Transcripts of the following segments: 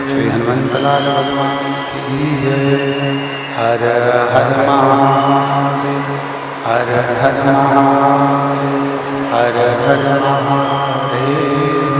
श्री हनुमंतलाल भगवान की जय। हर हर महादेव, हर हर महादेव, हर हर महादेव।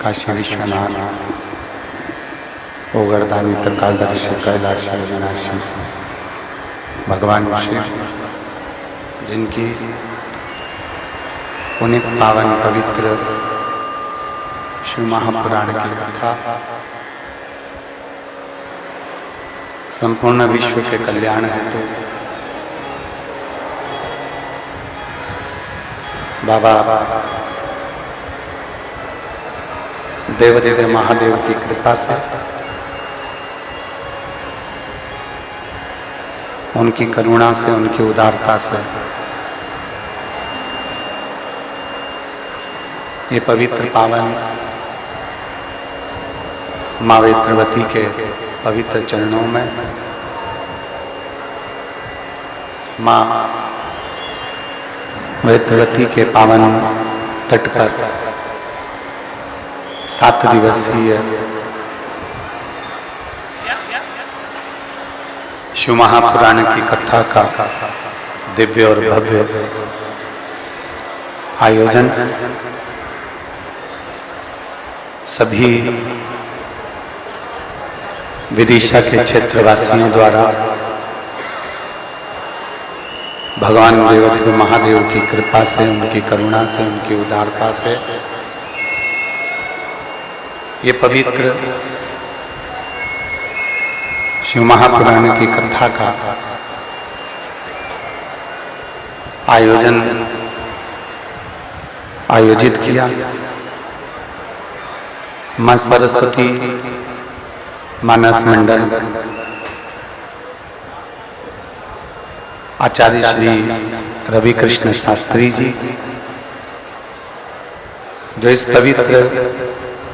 काशी विश्वनाथ, ओगरदानी त्रिकालदर्शी, कैलाश अविनाशी भगवान शिव, जिनकी पुण्य पावन पवित्र शिव महापुराण की कथा संपूर्ण विश्व के कल्याण हेतु बाबा देवदेव महादेव की कृपा से, उनकी करुणा से, उनकी उदारता से ये पवित्र पावन माँ वेत्रवती के पवित्र चरणों में माँ वेत्रवती के पावन तट पर 7 दिवसीय शिव महापुराण की कथा का दिव्य और भव्य आयोजन सभी विदिशा के क्षेत्रवासियों द्वारा भगवान देवाधिदेव महादेव की कृपा से, उनकी करुणा से, उनकी उदारता से ये पवित्र शिव महापुराण की कथा का आयोजित किया। मां सरस्वती मानस मंडल आचार्य श्री रवि कृष्ण शास्त्री जी, जो इस पवित्र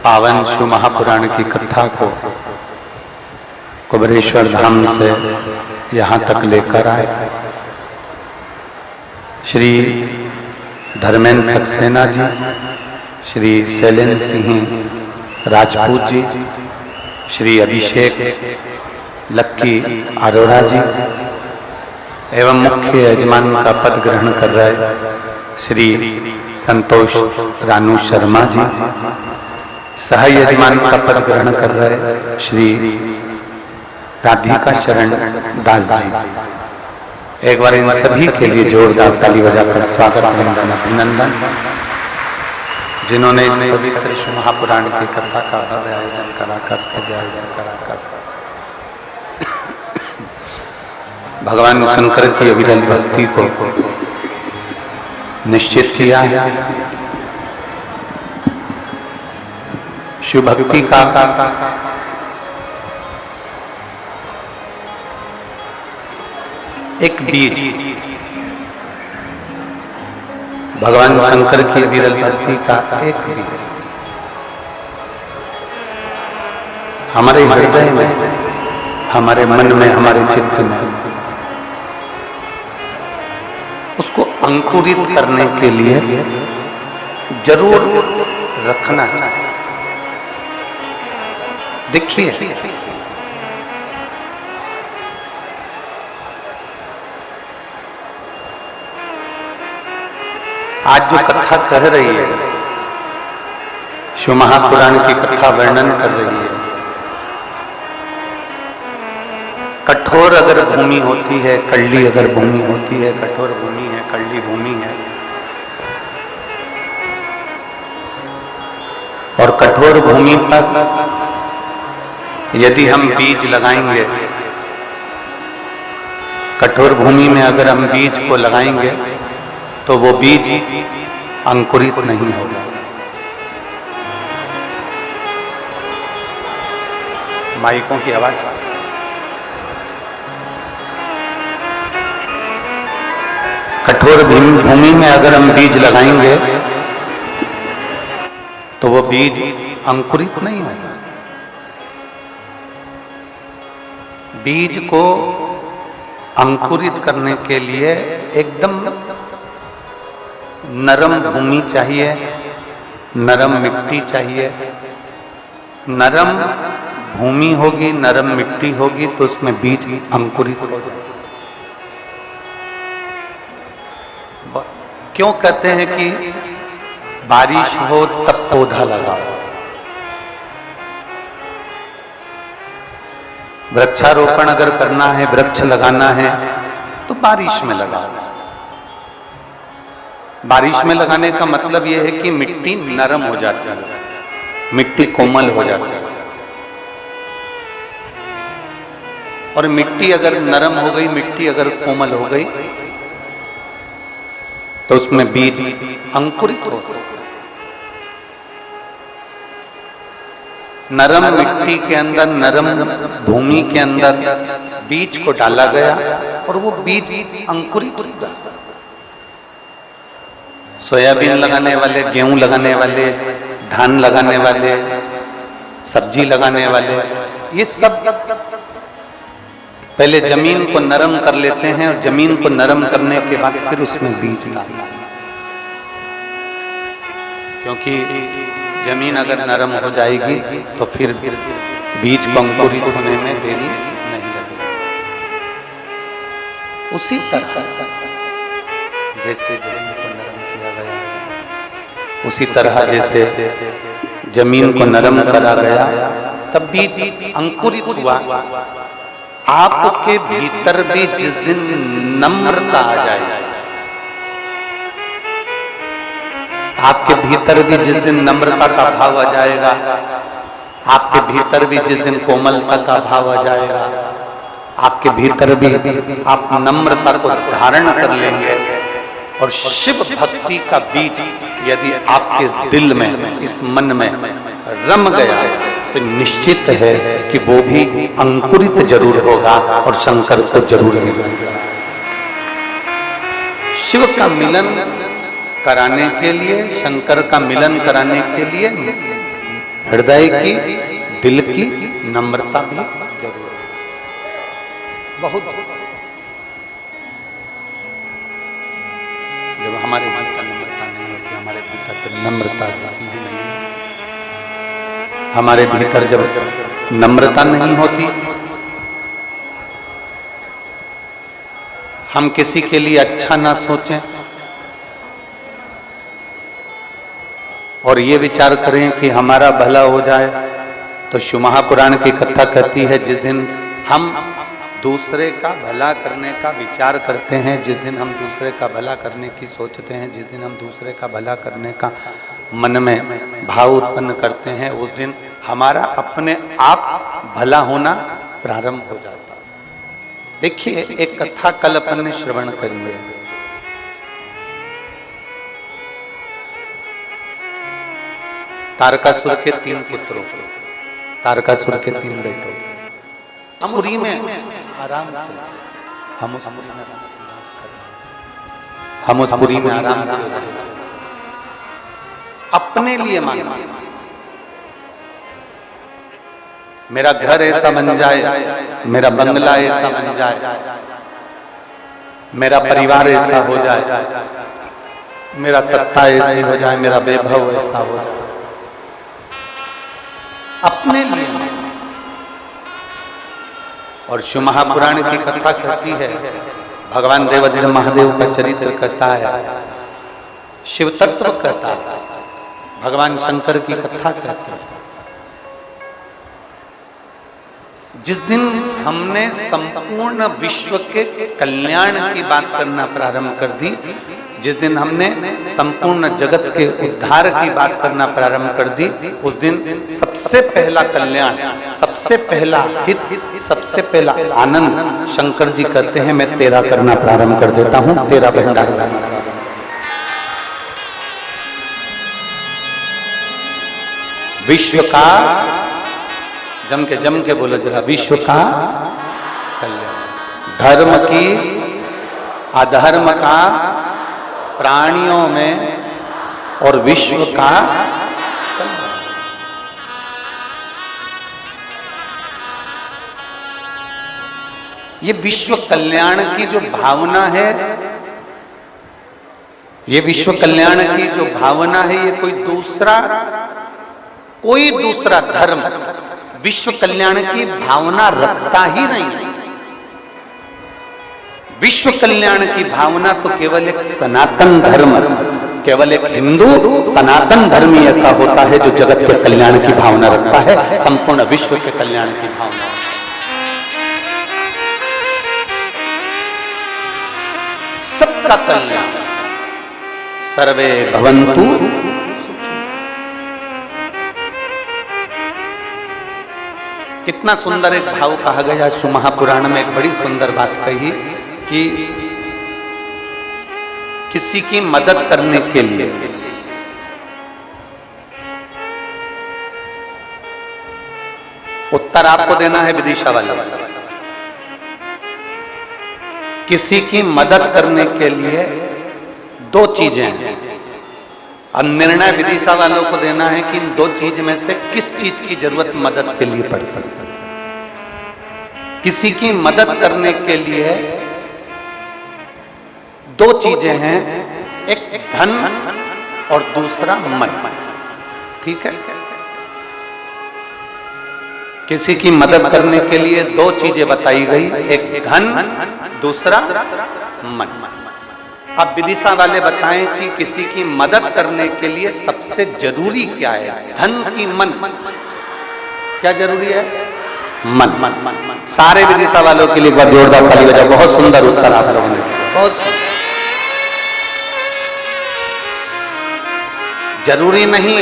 पावन शिव महापुराण की कथा को कुबरेश्वर धाम से यहाँ तक लेकर आए। श्री धर्मेंद्र सक्सेना जी, श्री शैलेंद्र सिंह राजपूत जी, श्री अभिषेक लक्की अरोड़ा जी एवं मुख्य यजमान का पद ग्रहण कर रहे श्री संतोष रानू शर्मा जी, सह यजमान का पद ग्रहण कर रहे श्री राधिका शरण दास जी। एक बार इन सभी के लिए जोरदार ताली बजाकर स्वागत अभिनंदन, जिन्होंने इस पवित्र शिव महापुराण की कथा का भव्य आयोजन कराकर भगवान शंकर की अविरल भक्ति को निश्चित किया है। शिव भक्ति का एक बीज, भगवान शंकर की अविरल भक्ति का एक बीज हमारे हृदय में, हमारे मन में, हमारे चित्त में उसको अंकुरित करने के लिए जरूर रखना चाहिए। देखिए, आज जो कथा कह रही है, शिव महापुराण की कथा वर्णन कर रही है, कठोर अगर भूमि होती है, कड़ली अगर भूमि होती है, कठोर भूमि है, कड़ली भूमि है, और कठोर भूमि पर यदि हम बीज लगाएंगे, कठोर भूमि में अगर हम बीज को लगाएंगे तो वो बीज अंकुरित नहीं होगा। माइकों की आवाज। कठोर भूमि में अगर हम बीज लगाएंगे तो वो बीज अंकुरित नहीं होगा। बीज को अंकुरित करने के लिए एकदम नरम भूमि चाहिए, नरम मिट्टी चाहिए। नरम भूमि होगी, नरम मिट्टी होगी तो उसमें बीज अंकुरित हो जाए। क्यों कहते हैं कि बारिश हो तब पौधा लगाओ? वृक्षारोपण अगर करना है, वृक्ष लगाना है तो बारिश में लगाओ। बारिश में लगाने का मतलब यह है कि मिट्टी नरम हो जाती है, मिट्टी कोमल हो जाती है। और मिट्टी अगर नरम हो गई, मिट्टी अगर कोमल हो गई तो उसमें बीज अंकुरित हो सकता है। नरम मिट्टी के अंदर, नरम भूमि के अंदर बीज को डाला गया और वो बीज अंकुरित हो गया। सोयाबीन लगाने वाले, गेहूं लगाने वाले, धान लगाने वाले, सब्जी लगाने वाले, ये सब पहले जमीन को नरम कर लेते हैं और जमीन को नरम करने के बाद फिर उसमें बीज डालते हैं। क्योंकि जमीन अगर नरम हो जाएगी तो फिर बीज को अंकुरित होने में देरी नहीं लगेगी। उसी तरह जैसे जमीन को नरम किया गया, उसी तरह जैसे जमीन को नरम करा गया तब बीज अंकुरित हुआ। आपके भीतर भी जिस दिन नम्रता आ जाएगी, आपके भीतर भी जिस दिन नम्रता का भाव आ जाएगा, आपके भीतर भी जिस दिन कोमलता का भाव आ जाएगा, आपके भीतर भी आप नम्रता को धारण कर लेंगे और शिव भक्ति का बीज यदि आपके दिल में, इस मन में रम गया तो निश्चित है कि वो भी अंकुरित जरूर होगा और शंकर को जरूर मिलेगा। शिव का मिलन कराने के लिए, शंकर का मिलन कराने के लिए हृदय की, दिल की नम्रता भी जरूर है। बहुत जब हमारे भीतर नम्रता नहीं होती, हमारे भीतर जब नम्रता होती ही नहीं, हमारे भीतर जब नम्रता नहीं होती, हम किसी के लिए अच्छा ना सोचें और ये विचार करें कि हमारा भला हो जाए, तो शिव महापुराण की कथा कहती है जिस दिन हम दूसरे का भला करने का विचार करते हैं, जिस दिन हम दूसरे का भला करने की सोचते हैं, जिस दिन हम दूसरे का भला करने का मन में भाव उत्पन्न करते हैं, उस दिन हमारा अपने आप भला होना प्रारंभ हो जाता है। देखिए, एक कथा कल अपन ने श्रवण करी है। तारकासुर के 3 पुत्रों, तारकासुर के 3 बेटों। हम पुरी में आराम से, हम उस पुरी में हम उस पुरी में आराम से अपने लिए मांगना, मेरा घर ऐसा बन जाए, मेरा बंगला ऐसा बन जाए, मेरा परिवार ऐसा हो जाए, मेरा सत्ता ऐसी हो जाए, मेरा वैभव ऐसा हो जाए, अपने लिए। और शिव महापुराण की कथा कहती है, भगवान देवाधिदेव महादेव का चरित्र कहता है, शिव तत्व कहता है, भगवान शंकर की कथा कहते हैं। जिस दिन हमने संपूर्ण विश्व के कल्याण की बात करना प्रारंभ कर दी, जिस दिन हमने संपूर्ण जगत के उद्धार की बात करना प्रारंभ कर दी, उस दिन सबसे पहला कल्याण, सबसे पहला हित, सबसे पहला आनंद शंकर जी कहते हैं, मैं तेरा करना प्रारंभ कर देता हूं, तेरा भंडार करना। विश्व का, जम के बोलो जरा, विश्व का कल्याण, धर्म की, अधर्म का, प्राणियों में और विश्व का कल्याण। ये विश्व कल्याण की जो भावना है, ये विश्व कल्याण की जो भावना है, ये कोई दूसरा धर्म विश्व कल्याण की भावना रखता ही नहीं। विश्व कल्याण की भावना तो केवल एक सनातन धर्म, केवल एक हिंदू सनातन धर्म ही ऐसा होता है जो जगत के कल्याण की भावना रखता है, संपूर्ण विश्व के कल्याण की भावना। सबका कल्याण, सर्वे भवन्तु सुखी। कितना सुंदर एक भाव कहा गया शिव महापुराण में, एक बड़ी सुंदर बात कही कि किसी की मदद करने के लिए उत्तर आपको देना है विदिशा वाले। किसी की मदद करने के लिए 2 चीजें हैं, अब निर्णय विदिशा वालों को देना है कि इन दो चीज में से किस चीज की जरूरत मदद के लिए पड़ती है। किसी की मदद करने के लिए दो चीजें हैं, एक धन और दूसरा मन। ठीक है, किसी की मदद करने के लिए दो चीजें बताई गई, एक धन, दूसरा मन। अब विदिशा वाले बताएं कि किसी की मदद करने के लिए सबसे जरूरी क्या है, धन की मन? क्या जरूरी है? मन। सारे विदिशा वालों के लिए एक बार जोरदार ताली बजाओ। बहुत सुंदर उत्तर आप लोगों ने, बहुत सुंदर। जरूरी नहीं,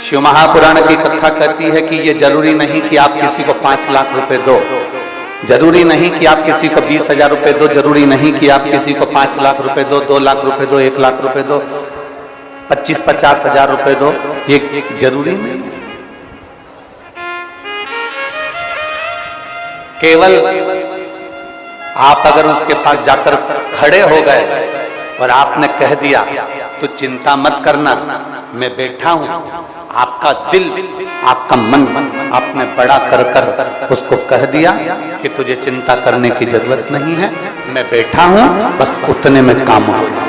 शिव महापुराण की कथा कहती है कि ये जरूरी नहीं कि आप किसी को 5 लाख रुपए दो, जरूरी नहीं कि आप किसी को 20,000 रुपए दो, जरूरी नहीं कि आप किसी को 5 लाख रुपए दो, 2 लाख रुपए दो, 1 लाख रुपए दो, 25-50 हजार रुपए दो, ये जरूरी नहीं है। केवल आप अगर उसके पास जाकर खड़े हो गए और आपने कह दिया तो चिंता मत करना, मैं बैठा हूं, आपका दिल, आपका मन आपने बड़ा कर कर उसको कह दिया कि तुझे चिंता करने की जरूरत नहीं है, मैं बैठा हूं, बस उतने में काम होगा।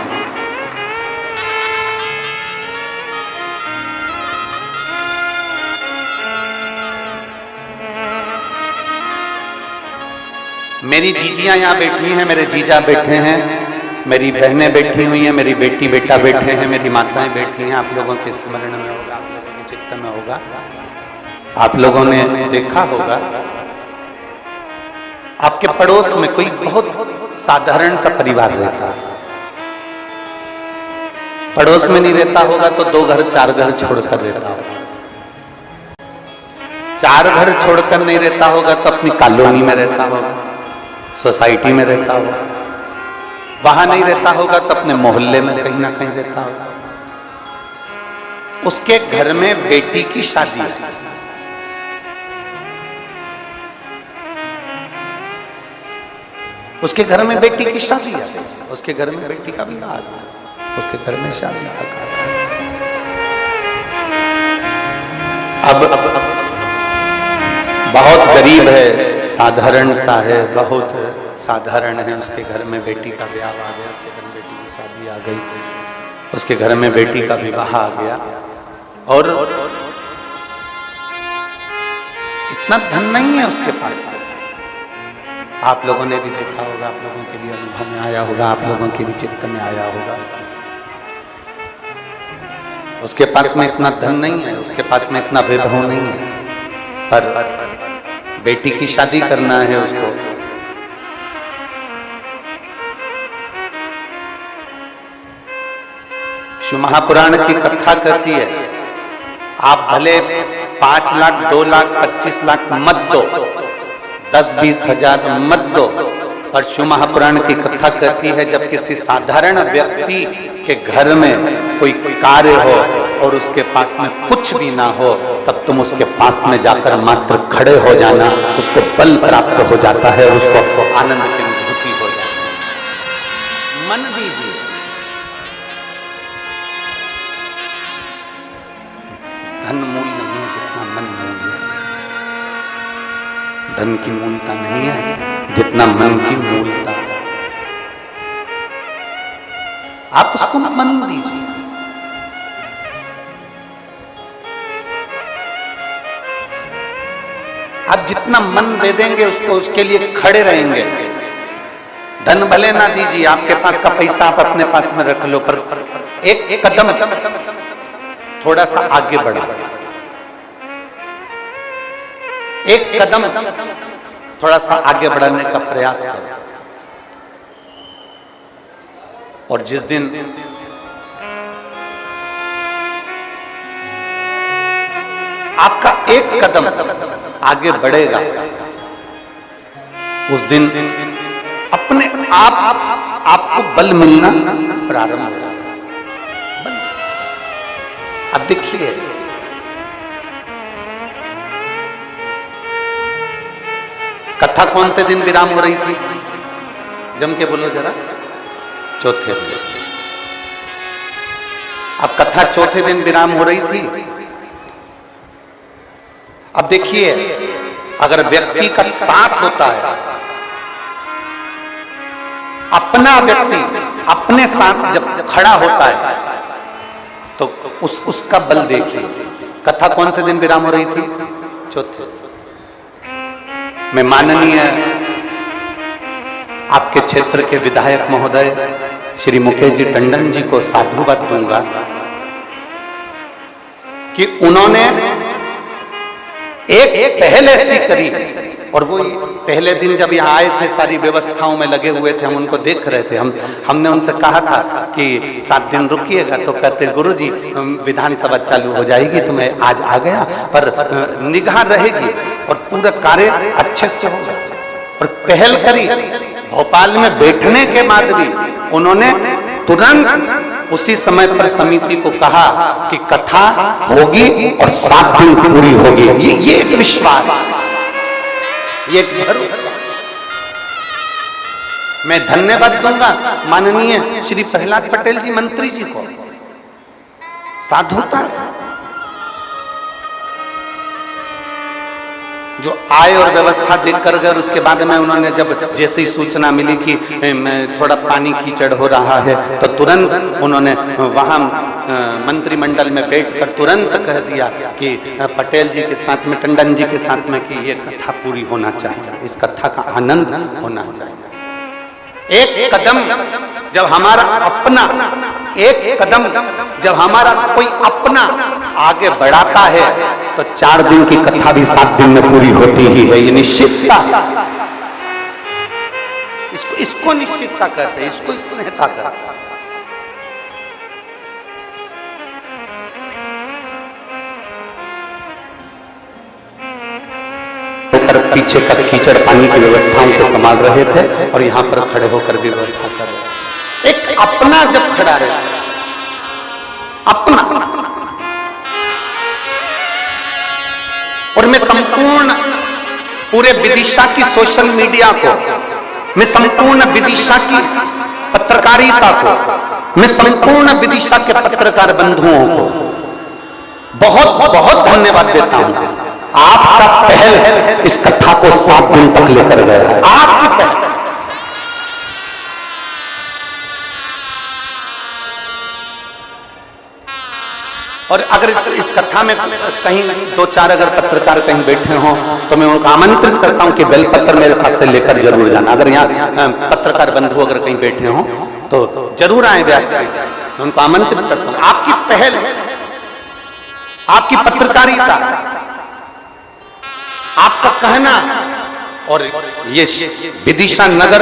मेरी जीजियां यहाँ बैठी हैं, मेरे जीजा बैठे हैं, मेरी बहनें बैठी हुई हैं, मेरी बेटी बेटा बैठे हैं, मेरी माताएं बैठी हैं। आप लोगों के स्मरण में होगा, आप लोगों के चित्त में होगा, आप लोगों ने देखा होगा आपके पड़ोस में कोई बहुत साधारण सा परिवार रहता है। पड़ोस में नहीं रहता होगा तो 2 घर 4 घर छोड़कर रहता होगा, 4 घर छोड़कर नहीं रहता होगा तो अपनी कॉलोनी में रहता होगा, सोसाइटी में रहता होगा, वहां नहीं रहता होगा तो अपने मोहल्ले में कहीं ना कहीं रहता होगा। उसके घर में बेटी की शादी है, उसके घर में बेटी की शादी है, उसके घर में बेटी का विवाह है, उसके घर में शादी का कार्य है। अब बहुत गरीब है, साधारण सा है, बहुत साधारण है, उसके घर में बेटी का ब्याह आ गया, उसके घर में बेटी की शादी आ गई, उसके घर में बेटी का विवाह आ गया, और इतना धन नहीं है उसके पास। आप लोगों ने भी देखा होगा, आप लोगों के लिए अनुभव में आया होगा, आप लोगों के भी चित्त में आया होगा, उसके पास में इतना धन नहीं है, उसके पास में इतना वैभव नहीं है, पर बेटी की शादी करना है उसको। शिव महापुराण की कथा कहती है, आप भले 5 लाख, 2 लाख, 25 लाख मत दो, 10-20 हजार मत दो, पर शिव महापुराण की कथा कहती है जब किसी साधारण व्यक्ति के घर में कोई कार्य हो और उसके पास में कुछ भी ना हो, तब तुम उसके पास में जाकर मात्र खड़े हो जाना, उसको बल प्राप्त हो जाता है, उसको आनंद की अनुभूति हो जाती है। मन दीजिए, धन मूल नहीं है जितना मन मूल है, धन की मूलता नहीं है जितना मन की मूलता है। आप उसको मन दीजिए। आप जितना मन दे देंगे उसको, उसके लिए खड़े रहेंगे। धन भले ना दीजिए, आपके पास का पैसा आप अपने पास में रख लो, पर एक कदम थोड़ा सा आगे बढ़ा, एक कदम थोड़ा सा आगे बढ़ाने का प्रयास करो। और जिस दिन आपका एक कदम आगे बढ़ेगा, उस दिन अपने आप आपको बल मिलना प्रारंभ हो जाएगा। अब देखिए, कथा कौन से दिन विराम हो रही थी? जम के बोलो जरा। चौथे दिन। अब कथा चौथे दिन विराम हो रही थी। अब देखिए, अगर व्यक्ति का साथ होता है, अपना व्यक्ति अपने साथ जब खड़ा होता है तो उसका बल देखिए। कथा कौन से दिन विराम हो रही थी? चौथे। मैं माननीय आपके क्षेत्र के विधायक महोदय श्री मुकेश जी टंडन जी को साधुवाद दूंगा कि उन्होंने एक पहल ऐसी करी, और वो पहले दिन जब यहाँ आए थे सारी व्यवस्थाओं में लगे हुए थे, हम उनको देख रहे थे। हमने उनसे कहा था कि 7 दिन रुकिएगा, तो कहते गुरुजी विधानसभा चालू हो जाएगी तो मैं आज आ गया, पर निगाह रहेगी और पूरा कार्य अच्छे से होगा। और पहल करी, भोपाल में बैठने के बाद भी उन्होंने तुरंत उसी समय पर समिति को कहा कि कथा होगी और 7 दिन पूरी होगी। ये एक विश्वास, ये एक भरोसा। मैं धन्यवाद दूंगा माननीय श्री प्रहलाद पटेल जी मंत्री जी को। साधुता जो आय और व्यवस्था देखकर गए, उसके बाद में उन्होंने जब जैसे ही सूचना मिली कि थोड़ा पानी कीचड़ हो रहा है तो तुरंत उन्होंने वहां मंत्रिमंडल में बैठकर तुरंत कह दिया कि पटेल जी के साथ में, टंडन जी के साथ में, कि ये कथा पूरी होना चाहिए, इस कथा का आनंद होना चाहिए। एक कदम जब हमारा अपना, एक कदम जब हमारा कोई अपना आगे बढ़ाता है तो 4 दिन की कथा भी 7 दिन में पूरी होती ही है। ये निश्चितता, इसको निश्चितता कहते हैं, इसको स्नेहता कहते हैं। पीछे का कीचड़ पानी की व्यवस्थाओं को संभाल रहे थे और यहां पर खड़े होकर भी व्यवस्था कर रहे थे। एक अपना जब खड़ा रहता है, अपना, और मैं संपूर्ण पूरे विदिशा की सोशल मीडिया को, मैं संपूर्ण विदिशा की पत्रकारिता को, मैं संपूर्ण विदिशा के पत्रकार बंधुओं को बहुत बहुत धन्यवाद देता हूं। आपका पहल इस कथा को 7 दिन तक लेकर गया है, आपकी पहल। और अगर इस कथा में कहीं 2-4 अगर पत्रकार कहीं बैठे हों तो मैं उनको आमंत्रित करता हूं कि बेलपत्र मेरे पास से लेकर जरूर जाना। अगर यहाँ पत्रकार बंधु अगर कहीं बैठे हों तो जरूर आए व्यास में, मैं उनको आमंत्रित करता हूं। आपकी पहल, आपकी पत्रकारिता, आपका कहना, और ये विदिशा नगर